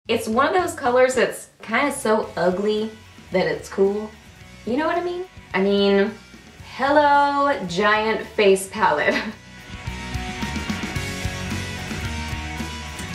It's one of those colors that's kind of so ugly that it's cool. You know what I mean? I mean, hello, giant face palette.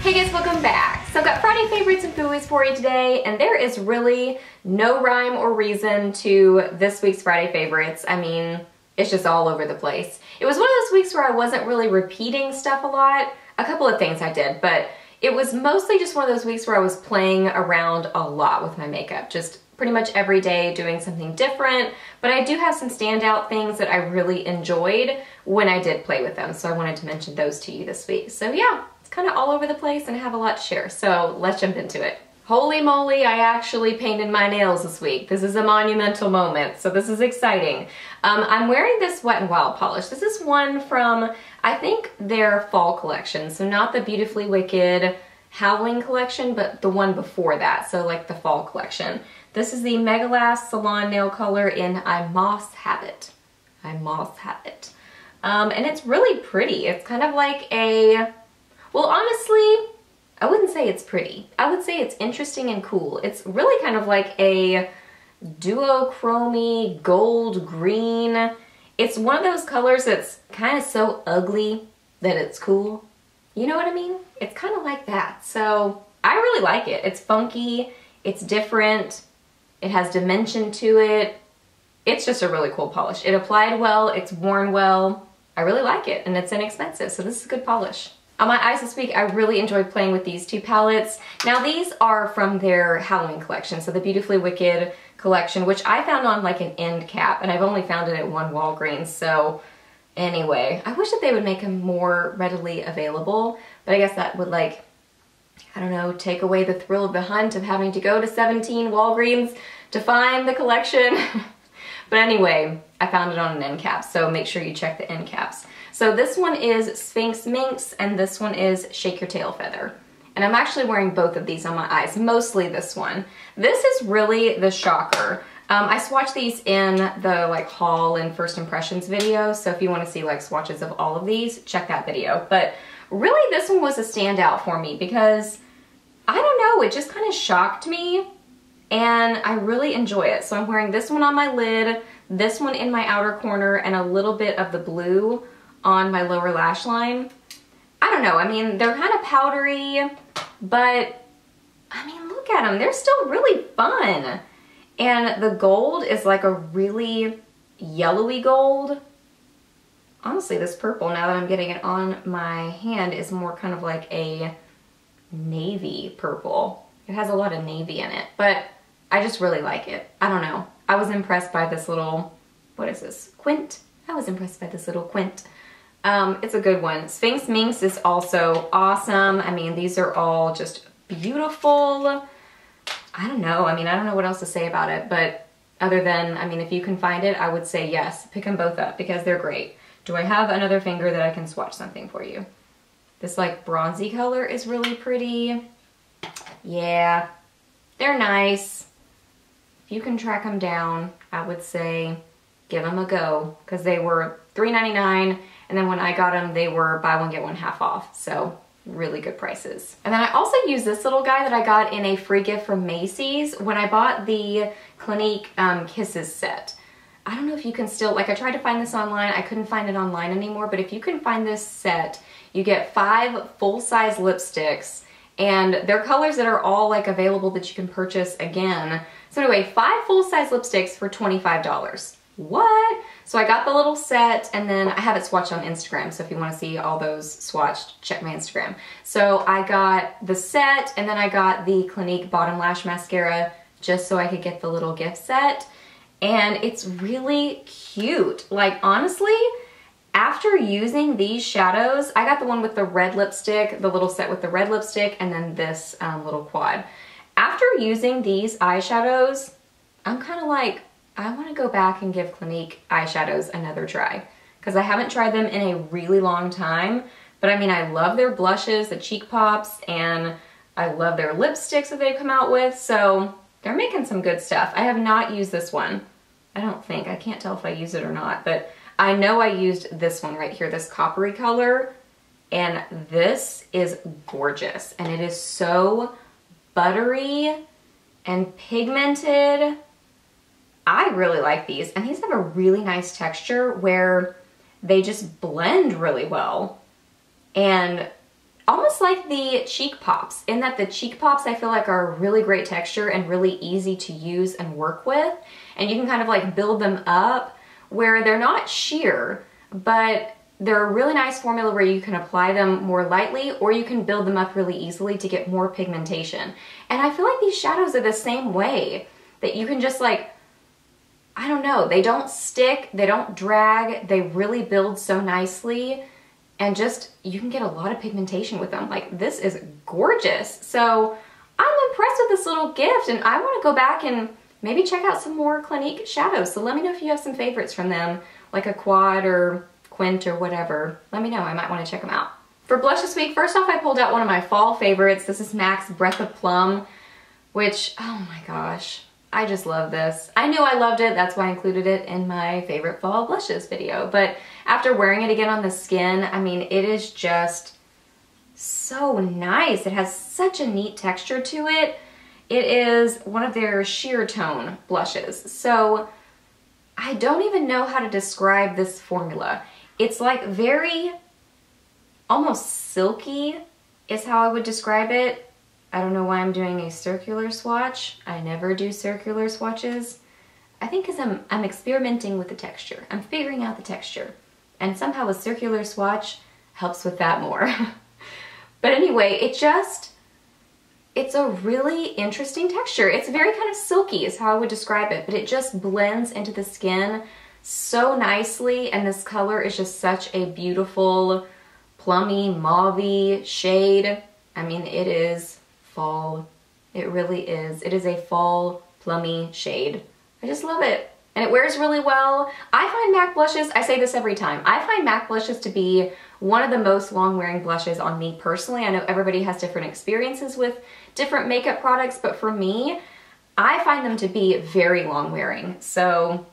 Hey guys, welcome back. So I've got Friday favorites and foodies for you today, and there is really no rhyme or reason to this week's Friday favorites. I mean, it's just all over the place. It was one of those weeks where I wasn't really repeating stuff a lot. A couple of things I did, but it was mostly just one of those weeks where I was playing around a lot with my makeup, just pretty much every day doing something different. But I do have some standout things that I really enjoyed when I did play with them, so I wanted to mention those to you this week. So yeah, it's kind of all over the place and I have a lot to share, so let's jump into it. Holy moly, I actually painted my nails this week. This is a monumental moment, so this is exciting. I'm wearing this Wet n Wild polish. This is one from, I think, their fall collection, so not the Beautifully Wicked Halloween collection, but the one before that, so like the fall collection. This is the Mega Last Salon Nail Color in I Moss Habit. I Moss Habit. And it's really pretty. It's kind of like a, well, honestly, I wouldn't say it's pretty. I would say it's interesting and cool. It's really kind of like a duochrome gold green. It's one of those colors that's kind of so ugly that it's cool. You know what I mean? It's kind of like that. So I really like it. It's funky, it's different, it has dimension to it. It's just a really cool polish. It applied well, it's worn well. I really like it, and it's inexpensive, so this is a good polish. On my eyes this week, I really enjoyed playing with these two palettes. Now these are from their Halloween collection, so the Beautifully Wicked collection, which I found on like an end cap, and I've only found it at one Walgreens, so anyway. I wish that they would make them more readily available, but I guess that would, like, I don't know, take away the thrill of the hunt of having to go to 17 Walgreens to find the collection. But anyway, I found it on an end cap, so make sure you check the end caps. So this one is Sphinx Minx, and this one is Shake Your Tail Feather. And I'm actually wearing both of these on my eyes, mostly this one. This is really the shocker. I swatched these in the like haul and first impressions video, so if you want to see like swatches of all of these, check that video. But really this one was a standout for me because, I don't know, it just kind of shocked me and I really enjoy it. So I'm wearing this one on my lid, this one in my outer corner, and a little bit of the blue on my lower lash line. I don't know, I mean, they're kind of powdery, but I mean, look at them, they're still really fun. And the gold is like a really yellowy gold. Honestly, this purple, now that I'm getting it on my hand, is more kind of like a navy purple. It has a lot of navy in it, but I just really like it. I don't know. I was impressed by this little, what is this, quint? I was impressed by this little quint. It's a good one. Sphinx Minx is also awesome. I mean, these are all just beautiful. I don't know. I mean, I don't know what else to say about it, but other than, I mean, if you can find it, I would say yes, pick them both up because they're great. Do I have another finger that I can swatch something for you? This like bronzy color is really pretty. Yeah, they're nice. If you can track them down, I would say give them a go because they were $3.99, and then when I got them, they were buy one, get one half off. So really good prices. And then I also used this little guy that I got in a free gift from Macy's when I bought the Clinique Kisses set. I don't know if you can still, like I tried to find this online, I couldn't find it online anymore, but if you can find this set, you get 5 full-size lipsticks, and they're colors that are all like available that you can purchase again. So anyway, 5 full-size lipsticks for $25. What? So I got the little set, and then I have it swatched on Instagram, so if you want to see all those swatched, check my Instagram. So I got the set, and then I got the Clinique Bottom Lash Mascara just so I could get the little gift set, and it's really cute. Like, honestly, after using these shadows, I got the one with the red lipstick, the little set with the red lipstick, and then this little quad. After using these eyeshadows, I'm kind of like, I want to go back and give Clinique eyeshadows another try because I haven't tried them in a really long time. But I mean, I love their blushes, the cheek pops, and I love their lipsticks that they've come out with. So they're making some good stuff. I have not used this one. I don't think. I can't tell if I use it or not, but I know I used this one right here, this coppery color, and this is gorgeous. And it is so buttery and pigmented. I really like these, and these have a really nice texture where they just blend really well. And almost like the Cheek Pops, in that the Cheek Pops I feel like are a really great texture and really easy to use and work with. And you can kind of like build them up where they're not sheer, but they're a really nice formula where you can apply them more lightly or you can build them up really easily to get more pigmentation. And I feel like these shadows are the same way, that you can just like, I don't know, they don't stick, they don't drag, they really build so nicely, and just, you can get a lot of pigmentation with them. Like, this is gorgeous. So I'm impressed with this little gift, and I want to go back and maybe check out some more Clinique shadows. So let me know if you have some favorites from them, like a Quad or Quint or whatever. Let me know, I might want to check them out. For blush this week, first off, I pulled out one of my fall favorites. This is MAC's Breath of Plum, which, oh my gosh, I just love this. I knew I loved it, that's why I included it in my favorite fall blushes video. But after wearing it again on the skin, I mean, it is just so nice. It has such a neat texture to it. It is one of their sheer tone blushes. So I don't even know how to describe this formula. It's like very, almost silky is how I would describe it. I don't know why I'm doing a circular swatch. I never do circular swatches. I think because I'm experimenting with the texture. I'm figuring out the texture. And somehow a circular swatch helps with that more. But anyway, it's a really interesting texture. It's very kind of silky is how I would describe it, but it just blends into the skin so nicely, and this color is just such a beautiful plummy, mauve-y shade. I mean, it is fall. It really is. It is a fall plummy shade. I just love it. And it wears really well. I find MAC blushes, I say this every time, I find MAC blushes to be one of the most long wearing blushes on me personally. I know everybody has different experiences with different makeup products, but for me, I find them to be very long wearing. So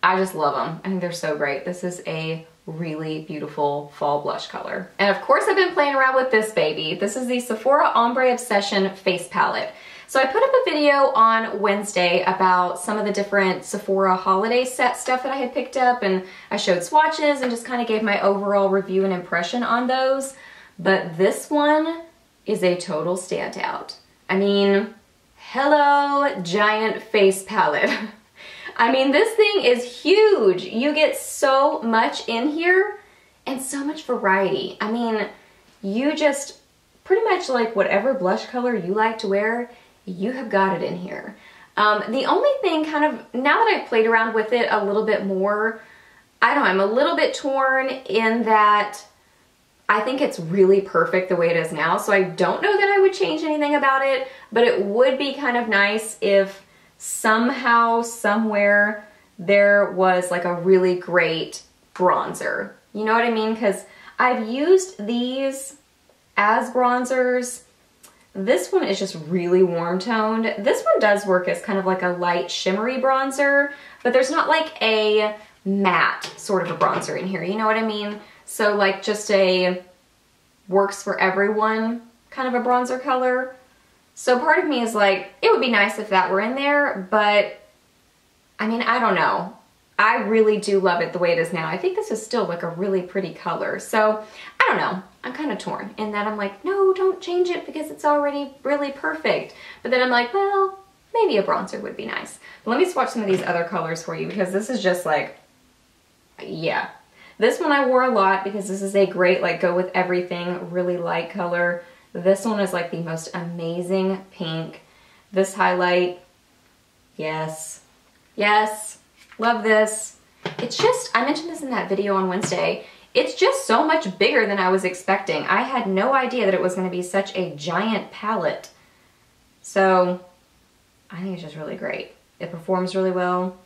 I just love them. I think they're so great. This is a really beautiful fall blush color. And of course I've been playing around with this baby. This is the Sephora Ombre Obsession face palette. So I put up a video on Wednesday about some of the different Sephora holiday set stuff that I had picked up, and I showed swatches and just kind of gave my overall review and impression on those. But this one is a total standout. I mean, hello, giant face palette. I mean, this thing is huge. You get so much in here and so much variety. I mean, you just pretty much like whatever blush color you like to wear, you have got it in here. The only thing kind of, now that I've played around with it a little bit more, I don't know, I'm a little bit torn in that I think it's really perfect the way it is now. So I don't know that I would change anything about it, but it would be kind of nice if somehow, somewhere, there was like a really great bronzer. You know what I mean? Because I've used these as bronzers. This one is just really warm toned. This one does work as kind of like a light shimmery bronzer, but there's not like a matte sort of a bronzer in here. You know what I mean? So like just a works for everyone kind of a bronzer color. So part of me is like, it would be nice if that were in there, but I mean, I don't know. I really do love it the way it is now. I think this is still like a really pretty color. So I don't know. I'm kind of torn in that I'm like, no, don't change it because it's already really perfect. But then I'm like, well, maybe a bronzer would be nice. But let me swatch some of these other colors for you because this is just like, yeah. This one I wore a lot because this is a great like go with everything, really light color. This one is like the most amazing pink. This highlight, yes, yes, love this. It's just, I mentioned this in that video on Wednesday, it's just so much bigger than I was expecting. I had no idea that it was gonna be such a giant palette. So I think it's just really great. It performs really well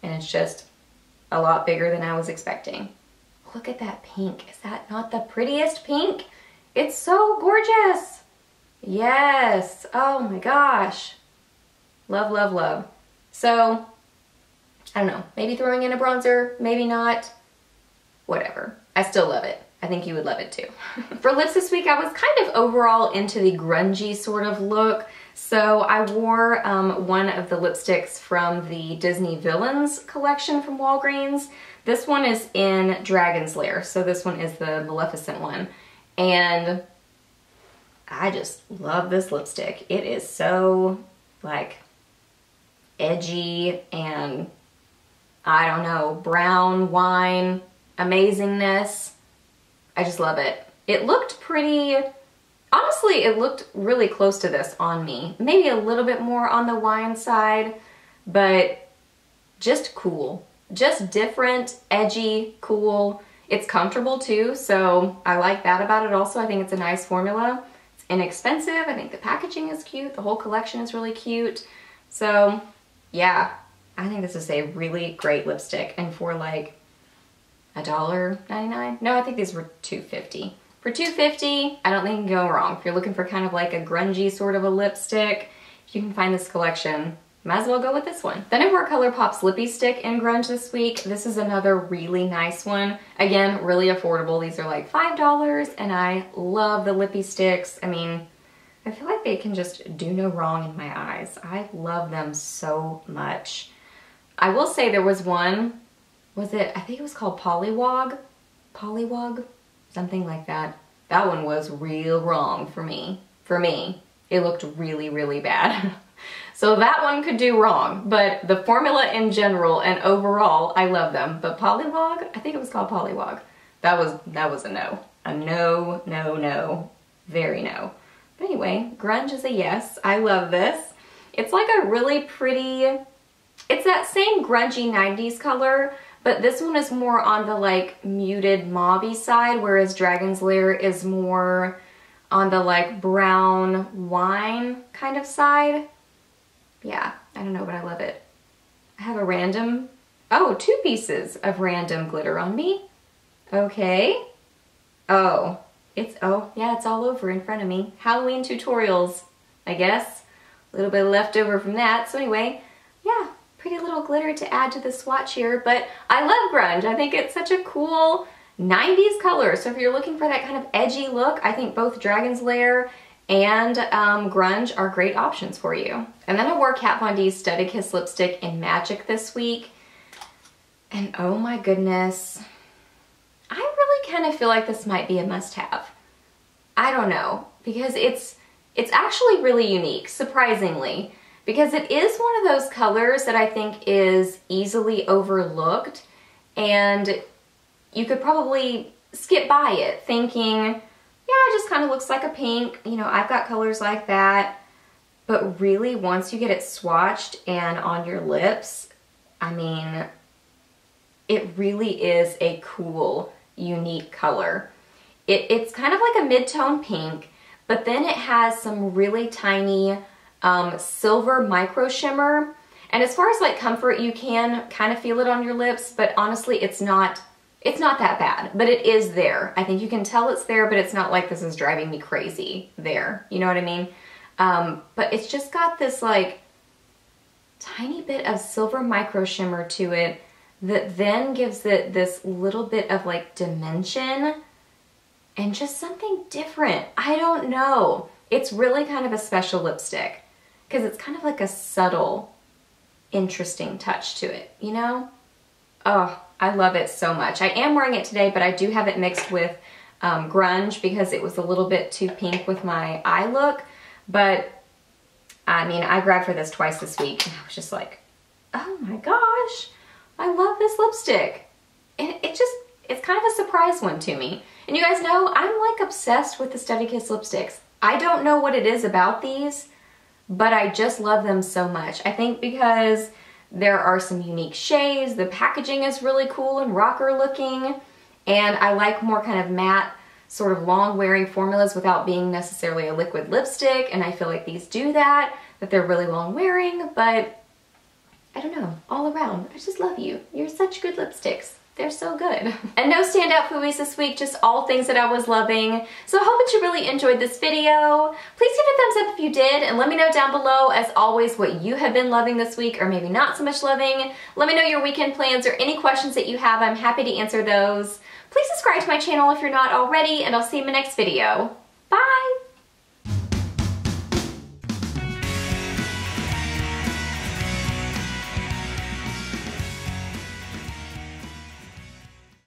and it's just a lot bigger than I was expecting. Look at that pink. Is that not the prettiest pink? It's so gorgeous. Yes. Oh my gosh. Love, love, love. So, I don't know. Maybe throwing in a bronzer, maybe not. Whatever. I still love it. I think you would love it too. For lips this week, I was kind of overall into the grungy sort of look. So I wore one of the lipsticks from the Disney Villains collection from Walgreens. This one is in Dragon's Lair, so this one is the Maleficent one. And I just love this lipstick. It is so, like, edgy and, I don't know, brown wine amazingness. I just love it. It looked pretty, honestly, it looked really close to this on me. Maybe a little bit more on the wine side, but just cool. Just different, edgy, cool. It's comfortable too, so I like that about it also. I think it's a nice formula. It's inexpensive. I think the packaging is cute. The whole collection is really cute. So yeah, I think this is a really great lipstick. And for like $1.99? No, I think these were $2.50. For $2.50, I don't think you can go wrong. If you're looking for kind of like a grungy sort of a lipstick, if you can find this collection, might as well go with this one. Then I wore ColourPop's Lippie Stick in grunge this week. This is another really nice one. Again, really affordable. These are like $5 and I love the Lippie Sticks. I mean, I feel like they can just do no wrong in my eyes. I love them so much. I will say there was one, I think it was called Polywog? Polywog? Something like that. That one was real wrong for me. For me, it looked really, really bad. So that one could do wrong, but the formula in general and overall, I love them. But Polywog, I think it was called Polywog. That was a no. A no, no, no. Very no. But anyway, grunge is a yes. I love this. It's like a really pretty, it's that same grungy 90s color, but this one is more on the like muted mauve-y side, whereas Dragon's Lair is more on the like brown wine kind of side. Yeah, I don't know, but I love it. I have a random, oh, 2 pieces of random glitter on me. Okay. Oh, yeah, it's all over in front of me. Halloween tutorials, I guess. A little bit left over from that. So anyway, yeah, pretty little glitter to add to the swatch here, but I love grunge. I think it's such a cool 90s color. So if you're looking for that kind of edgy look, I think both Dragon's Lair and grunge are great options for you. And then I wore Kat Von D's Studded Kiss lipstick in Magic this week. And oh my goodness, I really kind of feel like this might be a must-have. I don't know, because it's actually really unique, surprisingly, because it is one of those colors that I think is easily overlooked, and you could probably skip by it thinking, yeah, it just kind of looks like a pink, you know, I've got colors like that. But really, once you get it swatched and on your lips, I mean, it really is a cool, unique color. It's kind of like a mid-tone pink, but then it has some really tiny silver micro shimmer. And as far as like comfort, you can kind of feel it on your lips, but honestly, it's not that bad, but it is there. I think you can tell it's there, but it's not like this is driving me crazy there. You know what I mean? But it's just got this like tiny bit of silver micro shimmer to it that then gives it this little bit of like dimension and just something different. I don't know. It's really kind of a special lipstick because it's kind of like a subtle, interesting touch to it, you know? Oh, I love it so much. I am wearing it today, but I do have it mixed with grunge because it was a little bit too pink with my eye look. But I mean, I grabbed for this twice this week and I was just like, oh my gosh, I love this lipstick. And it's kind of a surprise one to me. And you guys know, I'm like obsessed with the Studded Kiss lipsticks. I don't know what it is about these, but I just love them so much. I think because there are some unique shades, the packaging is really cool and rocker looking, and I like more kind of matte, sort of long wearing formulas without being necessarily a liquid lipstick, and I feel like these do that they're really long wearing, but I don't know, all around, I just love you. You're such good lipsticks. They're so good. And no standout foodies this week, just all things that I was loving. So I hope that you really enjoyed this video. Please give it a thumbs up if you did, and let me know down below, as always, what you have been loving this week, or maybe not so much loving. Let me know your weekend plans or any questions that you have. I'm happy to answer those. Please subscribe to my channel if you're not already, and I'll see you in my next video. Bye!